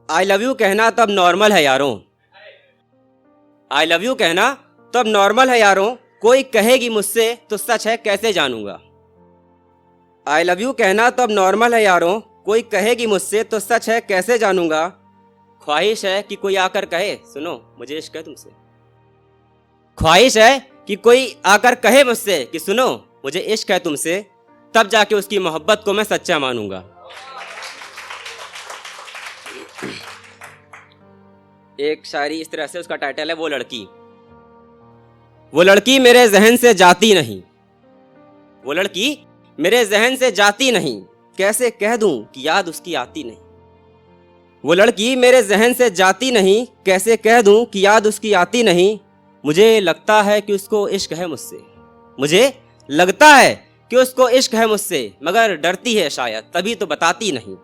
I love you कहना तब normal है यारों, आई लव यू कहना तब नॉर्मल है यारों, कोई कहेगी मुझसे तो सच है कैसे जानूंगा। आई लव यू कहना तब नॉर्मल है यारों, कोई कहेगी मुझसे तो सच है कैसे जानूंगा। ख्वाहिश है कि कोई आकर कहे सुनो मुझे इश्क है तुमसे, ख्वाहिश है कि कोई आकर कहे मुझसे कि सुनो मुझे इश्क है तुमसे, तब जाके उसकी मोहब्बत को मैं सच्चा मानूंगा। एक शायरी इस तरह से, उसका टाइटल है वो लड़की। वो लड़की मेरे जहन से जाती नहीं, वो लड़की मेरे जहन से जाती नहीं, कैसे कह दूं कि याद उसकी आती नहीं। वो लड़की मेरे जहन से जाती नहीं, कैसे कह दूं कि याद उसकी आती नहीं। मुझे लगता है कि उसको इश्क है मुझसे, मुझे लगता है कि उसको इश्क है मुझसे, मगर डरती है शायद तभी तो बताती नहीं।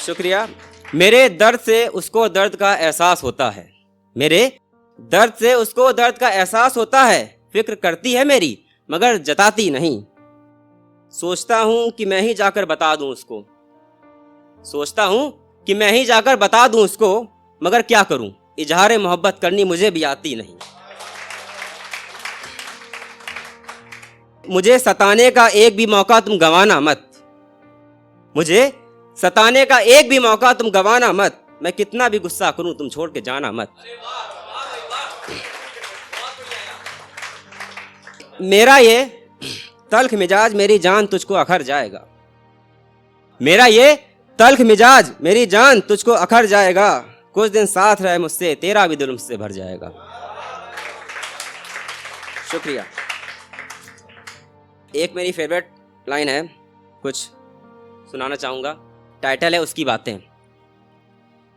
शुक्रिया। मेरे दर्द से उसको दर्द का एहसास होता है, मेरे दर्द से उसको दर्द का एहसास होता है, फिक्र करती है मेरी मगर जताती नहीं। सोचता हूं कि मैं ही जाकर बता दूं उसको, सोचता हूं कि मैं ही जाकर बता दूं उसको, मगर क्या करूं इजहार मोहब्बत करनी मुझे भी आती नहीं। मुझे सताने का एक भी मौका तुम गंवाना मत, मुझे सताने का एक भी मौका तुम गंवाना मत, मैं कितना भी गुस्सा करूं तुम छोड़ के जाना मत। मेरा ये तल्ख मिजाज मेरी जान तुझको अखर जाएगा, मेरा ये तल्ख मिजाज मेरी जान तुझको अखर जाएगा, कुछ दिन साथ रहे मुझसे तेरा भी दिल मुझसे भर जाएगा। शुक्रिया। एक मेरी फेवरेट लाइन है, कुछ सुनाना चाहूंगा। टाइटल है उसकी बातें,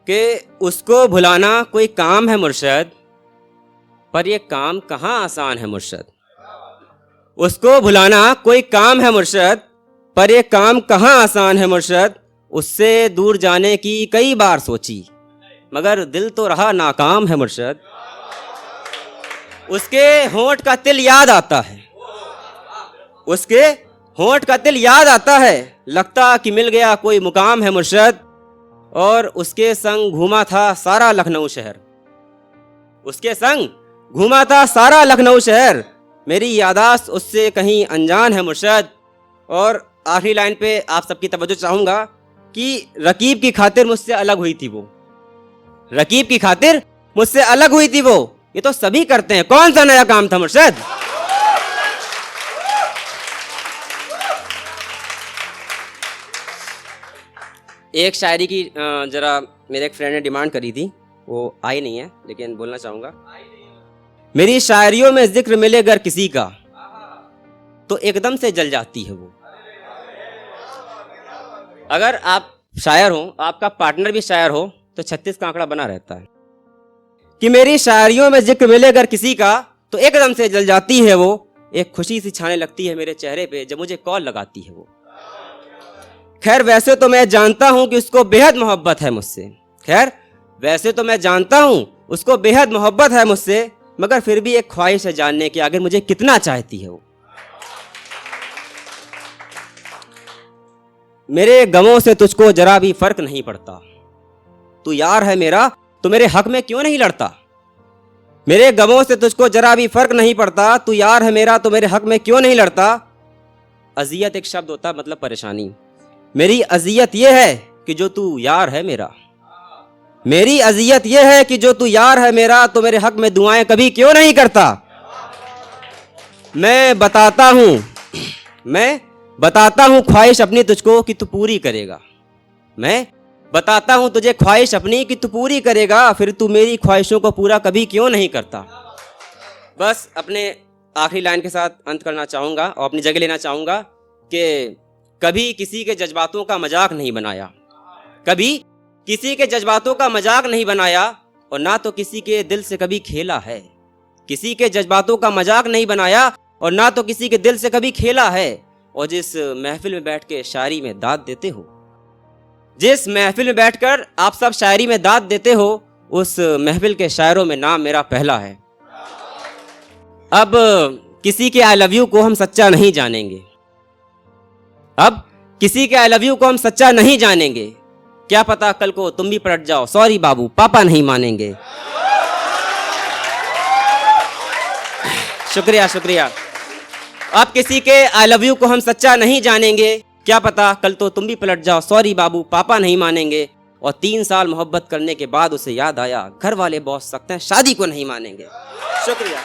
कि उसको भुलाना कोई काम है मुर्शद, पर ये काम कहाँ आसान है मुर्शद। उसको भुलाना कोई काम है मुर्शद, पर ये काम कहाँ आसान है मुर्शद। उससे दूर जाने की कई बार सोची, मगर दिल तो रहा नाकाम है मुर्शद। उसके होंठ का तिल याद आता है, उसके होंठ का तिल याद आता है, लगता कि मिल गया कोई मुकाम है मुर्शद। और उसके संग घूमा था सारा लखनऊ शहर, उसके संग घूमा था सारा लखनऊ शहर, मेरी यादाश्त उससे कहीं अनजान है मुर्शद। और आखिरी लाइन पे आप सबकी तवज्जो चाहूंगा कि रकीब की खातिर मुझसे अलग हुई थी वो, रकीब की खातिर मुझसे अलग हुई थी वो, ये तो सभी करते हैं, कौन सा नया काम था मुर्शद। एक शायरी की जरा मेरे एक फ्रेंड ने डिमांड करी थी, वो आई नहीं है लेकिन बोलना चाहूंगा। मेरी शायरियों में जिक्र मिले अगर किसी का तो एकदम से जल जाती है वो। अगर आप शायर हो, आपका पार्टनर भी शायर हो, तो 36 का आंकड़ा बना रहता है कि मेरी शायरियों में जिक्र मिले अगर किसी का तो एकदम से जल जाती है वो। एक खुशी सी छाने लगती है मेरे चेहरे पे जब मुझे कॉल लगाती है वो। खैर वैसे तो मैं जानता हूं कि उसको बेहद मोहब्बत है मुझसे, खैर वैसे तो मैं जानता हूं उसको बेहद मोहब्बत है मुझसे, मगर फिर भी एक ख्वाहिश है जानने की आगे मुझे कितना चाहती है वो। मेरे गमों से तुझको जरा भी फर्क नहीं पड़ता, तू यार है मेरा तो मेरे हक में क्यों नहीं लड़ता। मेरे गमों से तुझको जरा भी फर्क नहीं पड़ता, तू यार है मेरा तो मेरे हक में क्यों नहीं लड़ता। अजियत एक शब्द होता मतलब परेशानी, मेरी अजियत यह है कि जो तू यार है मेरा, मेरी अजियत यह है कि जो तू यार है मेरा तो मेरे हक में दुआएं कभी क्यों नहीं करता। मैं बताता हूं ख्वाहिश अपनी तुझको कि तू पूरी करेगा, मैं बताता हूं तुझे ख्वाहिश अपनी कि तू पूरी करेगा, फिर तू मेरी ख्वाहिशों को पूरा कभी क्यों नहीं करता। बस अपने आखिरी लाइन के साथ अंत करना चाहूंगा और अपनी जगह लेना चाहूंगा कि कभी किसी के जज्बातों का मजाक नहीं बनाया, कभी किसी के जज्बातों का मजाक नहीं बनाया, और ना तो किसी के दिल से कभी खेला है। किसी के जज्बातों का मजाक नहीं बनाया और ना तो किसी के दिल से कभी खेला है। और जिस महफिल में बैठ के शायरी में दाद देते हो, जिस महफिल में बैठकर आप सब शायरी में दाद देते हो, उस महफिल के शायरों में नाम मेरा पहला है। अब किसी के आई लव यू को हम सच्चा नहीं जानेंगे, अब किसी के आई लव यू को हम सच्चा नहीं जानेंगे, क्या पता कल को तुम भी पलट जाओ, सॉरी बाबू पापा नहीं मानेंगे। शुक्रिया शुक्रिया। आप किसी के आई लव यू को हम सच्चा नहीं जानेंगे, क्या पता कल तो तुम भी पलट जाओ, सॉरी बाबू पापा नहीं मानेंगे। और 3 साल मोहब्बत करने के बाद उसे याद आया घर वाले बहुत सख्त हैं, शादी को नहीं मानेंगे। शुक्रिया।